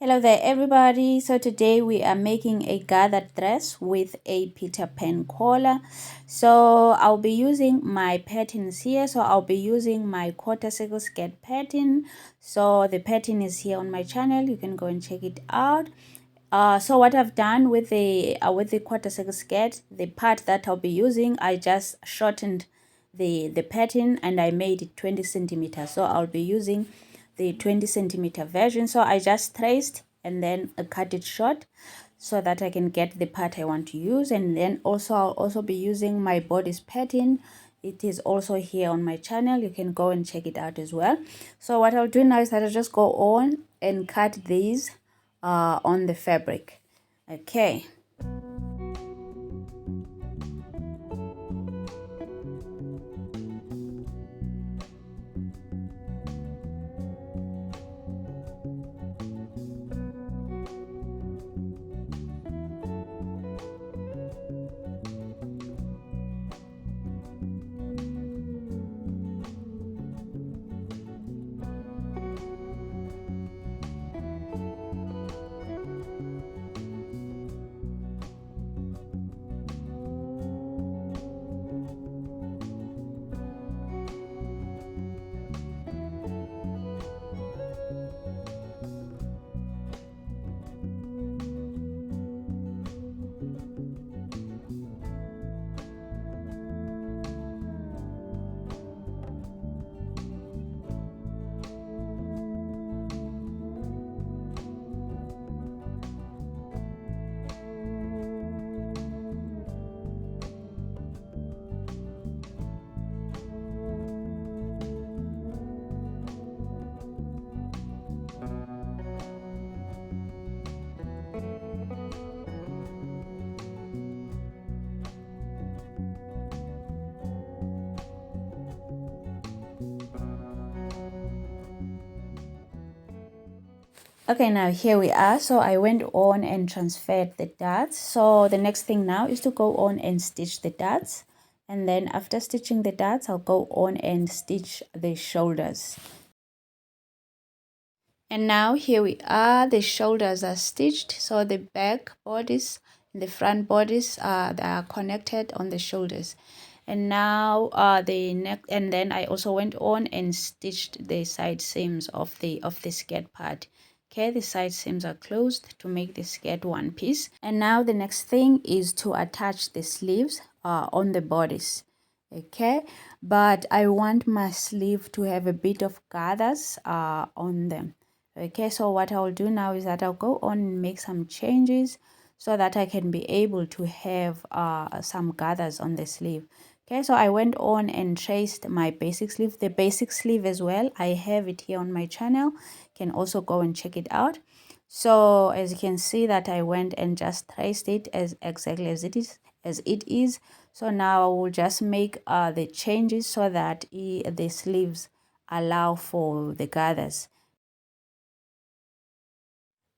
Hello there everybody. So today we are making a gathered dress with a Peter Pan collar. So I'll be using my patterns here. So I'll be using my quarter circle skirt pattern. So the pattern is here on my channel. You can go and check it out. So what I've done with the quarter circle skirt, the part that I'll be using, I just shortened the pattern and I made it 20 centimeters. So I'll be using the 20 centimeter version. So I just traced and then cut it short so that I can get the part I want to use. And then also I'll also be using my bodice pattern. It is also here on my channel. You can go and check it out as well. So what I'll do now is that I'll just go on and cut these on the fabric. Okay. Okay, now here we are. So I went on and transferred the darts. So the next thing now is to go on and stitch the darts. And then after stitching the darts, I'll go on and stitch the shoulders. And now here we are, the shoulders are stitched. So the back bodice and the front bodice they are connected on the shoulders. And now the neck, and then I also went on and stitched the side seams of the skirt part. Okay, the side seams are closed to make the skirt one piece. And now the next thing is to attach the sleeves on the bodice. Okay, but I want my sleeve to have a bit of gathers on them. Okay, so what I'll do now is that I'll go on and make some changes so that I can be able to have some gathers on the sleeve. Okay, so I went on and traced my basic sleeve, the basic sleeve as well. I have it here on my channel. You can also go and check it out. So as you can see that I went and just traced it as exactly as it is. So now I will just make the changes so that the sleeves allow for the gathers.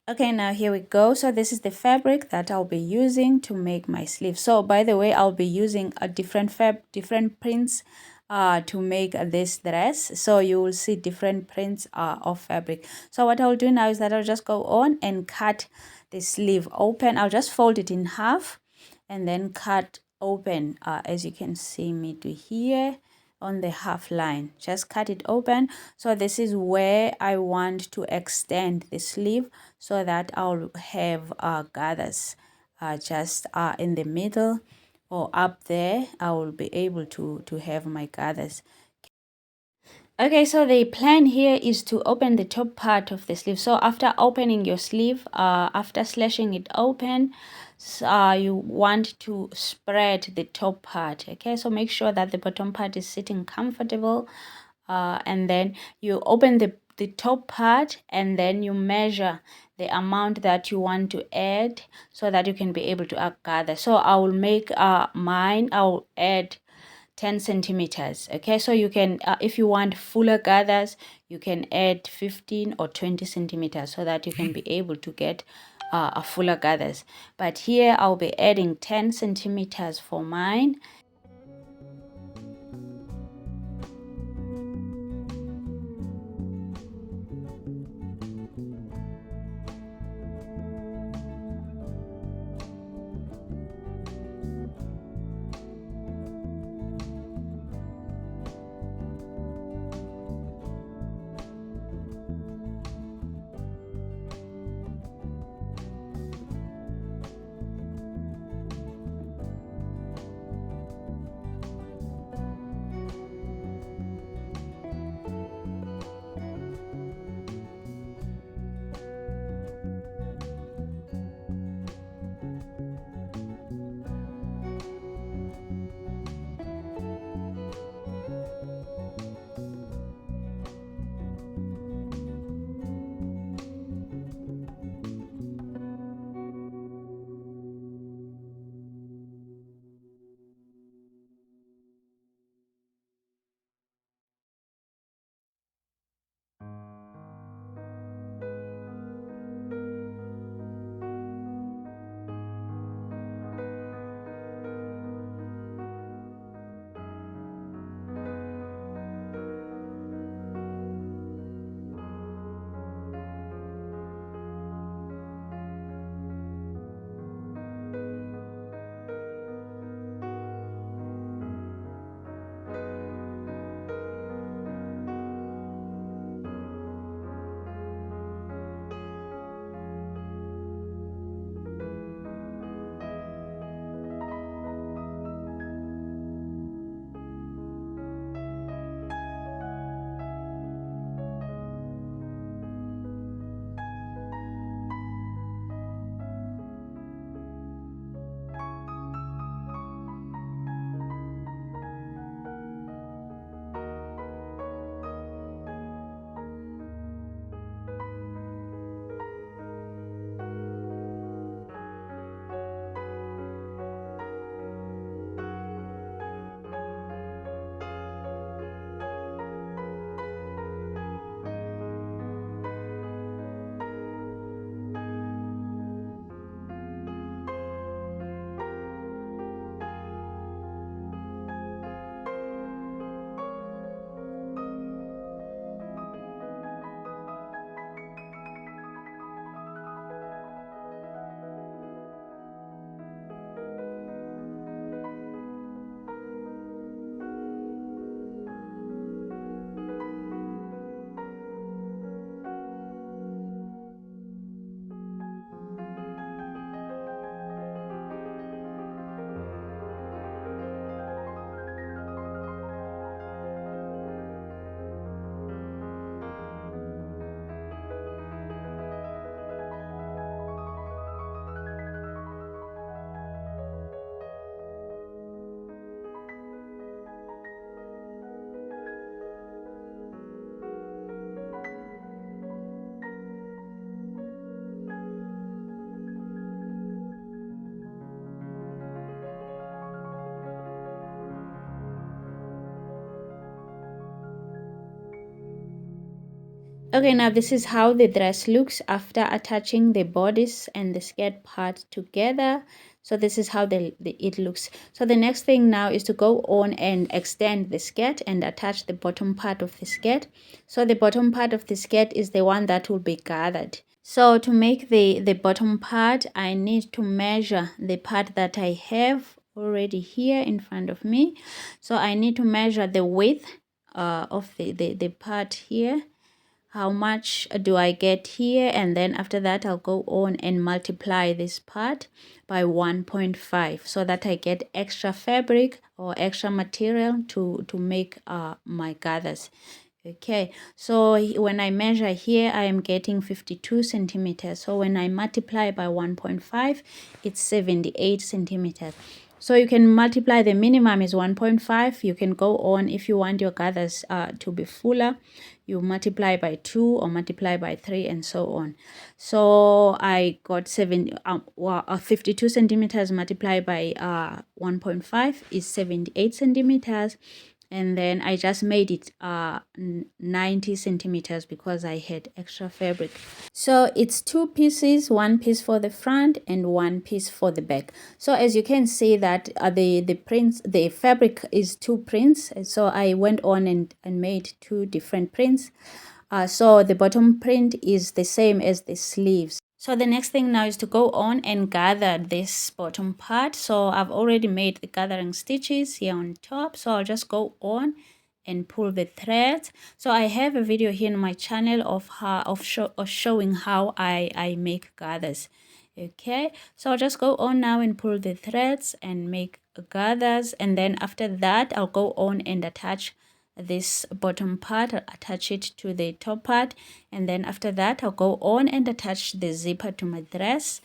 Okay, now here we go. So this is the fabric that I'll be using to make my sleeve. So by the way, I'll be using a different prints to make this dress. So you will see different prints of fabric. So what I'll do now is that I'll just go on and cut the sleeve open. I'll just fold it in half and then cut open as you can see me do here on the half line. Just cut it open. So this is where I want to extend the sleeve so that I'll have gathers just in the middle or up there. I will be able to have my gathers. Okay, so the plan here is to open the top part of the sleeve. So after opening your sleeve, after slashing it open, you want to spread the top part. Okay, so make sure that the bottom part is sitting comfortable, and then you open the top part and then you measure the amount that you want to add so that you can be able to gather. So I will make mine, I'll add 10 centimeters. Okay, so you can if you want fuller gathers, you can add 15 or 20 centimeters so that you can be able to get a fuller gathers. But here I'll be adding 10 centimeters for mine. Okay, now this is how the dress looks after attaching the bodice and the skirt part together. So this is how it looks. So the next thing now is to go on and extend the skirt and attach the bottom part of the skirt. So the bottom part of the skirt is the one that will be gathered. So to make the bottom part, I need to measure the part that I have already here in front of me. So I need to measure the width of the part here. How much do I get here, and then after that I'll go on and multiply this part by 1.5 so that I get extra fabric or extra material to make my gathers. Okay, so when I measure here, I am getting 52 centimeters. So when I multiply by 1.5, it's 78 centimeters. So you can multiply, the minimum is 1.5. You can go on if you want your gathers to be fuller. You multiply by 2 or multiply by 3 and so on. So I got 52 centimeters multiplied by 1.5 is 78 centimeters. And then I just made it 90 centimeters because I had extra fabric. So it's 2 pieces, 1 piece for the front and 1 piece for the back. So as you can see that the fabric is 2 prints. So I went on and made 2 different prints. So the bottom print is the same as the sleeves. So the next thing now is to go on and gather this bottom part. So I've already made the gathering stitches here on top. So I'll just go on and pull the threads. So I have a video here on my channel of showing how I make gathers. Okay, so I'll just go on now and pull the threads and make gathers, and then after that I'll go on and attach this bottom part. I'll attach it to the top part, and then after that I'll go on and attach the zipper to my dress.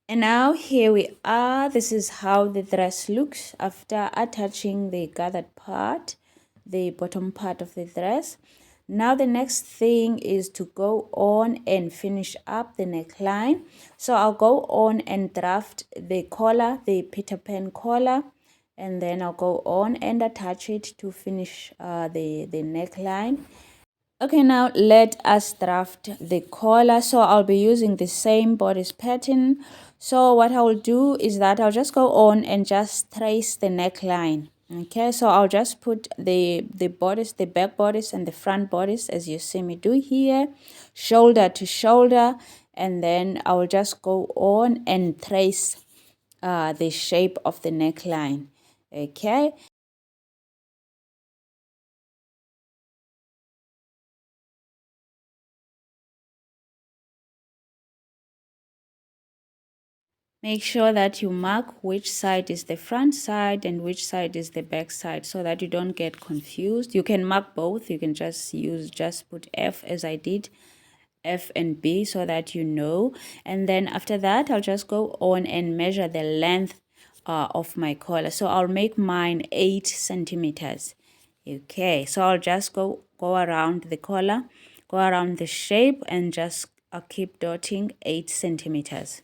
And now here we are. This is how the dress looks after attaching the gathered part, the bottom part of the dress. Now the next thing is to go on and finish up the neckline. So I'll go on and draft the collar, the Peter Pan collar. and then I'll go on and attach it to finish the neckline. Okay, now let us draft the collar. So I'll be using the same bodice pattern. So what I will do is that I'll just go on and just trace the neckline. Okay, so I'll just put the bodice, the back bodice and the front bodice, as you see me do here, shoulder to shoulder, and then I will just go on and trace the shape of the neckline. Okay. Make sure that you mark which side is the front side and which side is the back side so that you don't get confused. You can mark both. You can just put F as I did, F and B, so that you know. And then after that, I'll just go on and measure the length of my collar. So I'll make mine 8 centimeters. Okay, so I'll just go around the collar, go around the shape, and just keep dotting 8 centimeters.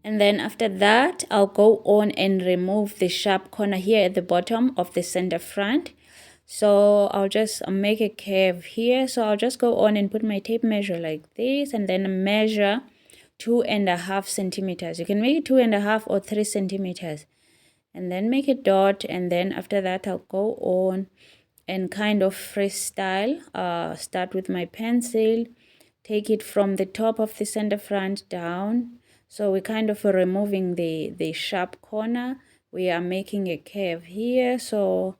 And then after that, I'll go on and remove the sharp corner here at the bottom of the center front. So I'll just make a curve here. So I'll just go on and put my tape measure like this and then measure 2.5 centimeters. You can make it 2.5 or 3 centimeters. And then make a dot, and then after that I'll go on and kind of freestyle. Start with my pencil, take it from the top of the center front down. So we're kind of removing the sharp corner. We are making a curve here, so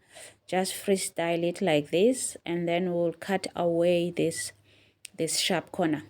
just freestyle it like this, and then we'll cut away this sharp corner.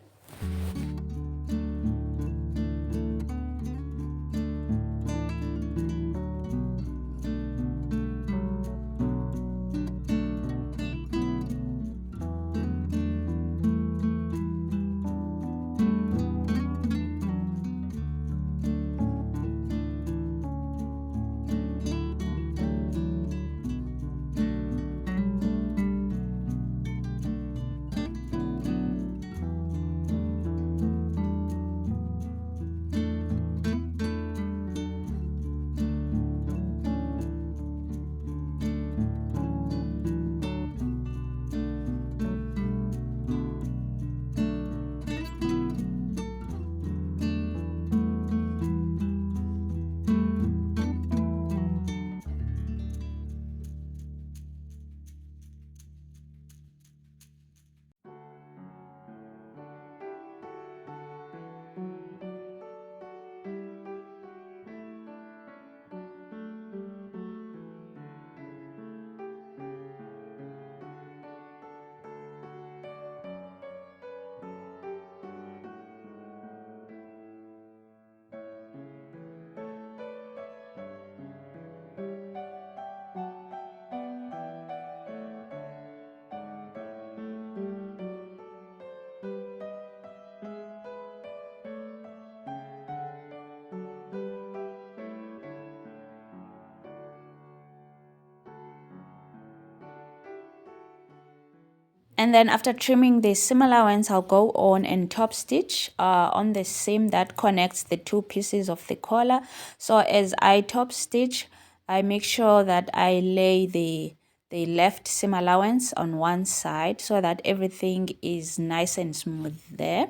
And then after trimming the seam allowance, I'll go on and top stitch on the seam that connects the two pieces of the collar. So as I top stitch, I make sure that I lay the left seam allowance on one side so that everything is nice and smooth there.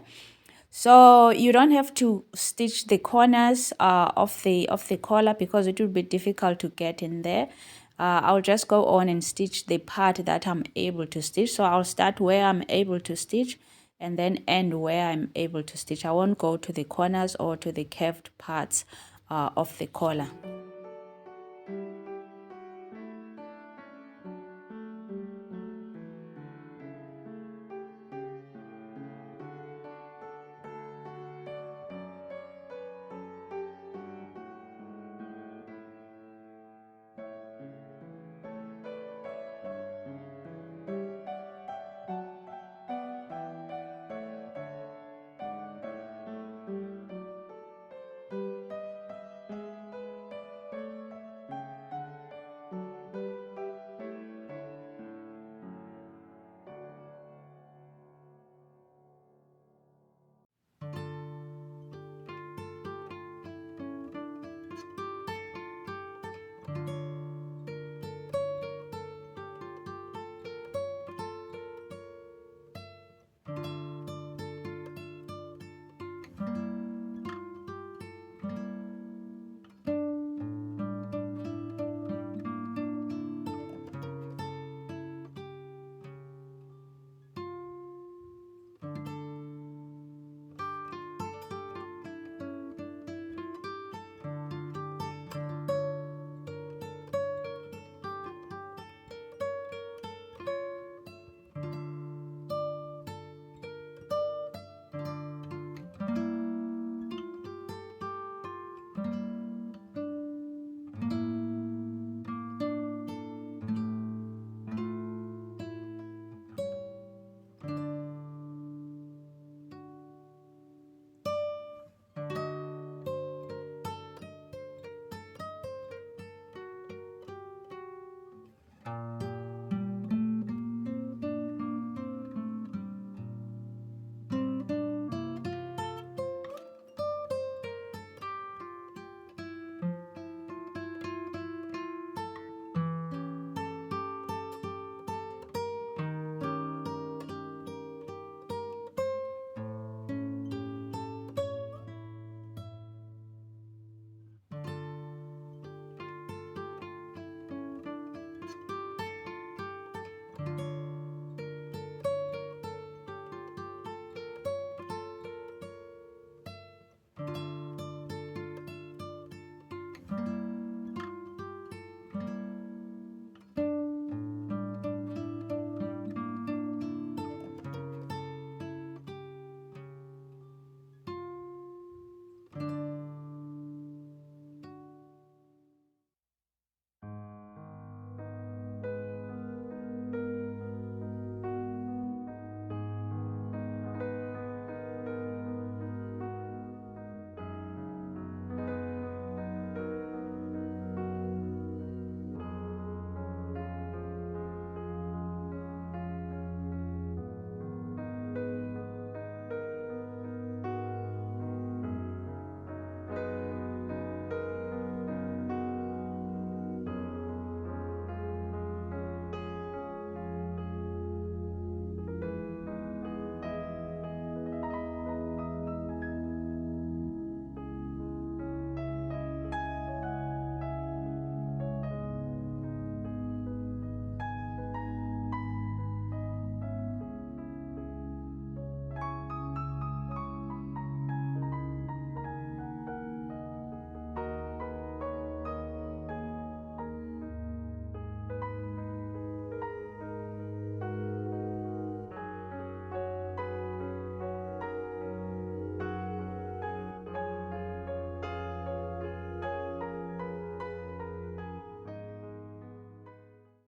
So you don't have to stitch the corners of the collar because it will be difficult to get in there. I'll just go on and stitch the part that I'm able to stitch. So I'll start where I'm able to stitch and then end where I'm able to stitch. I won't go to the corners or to the curved parts of the collar.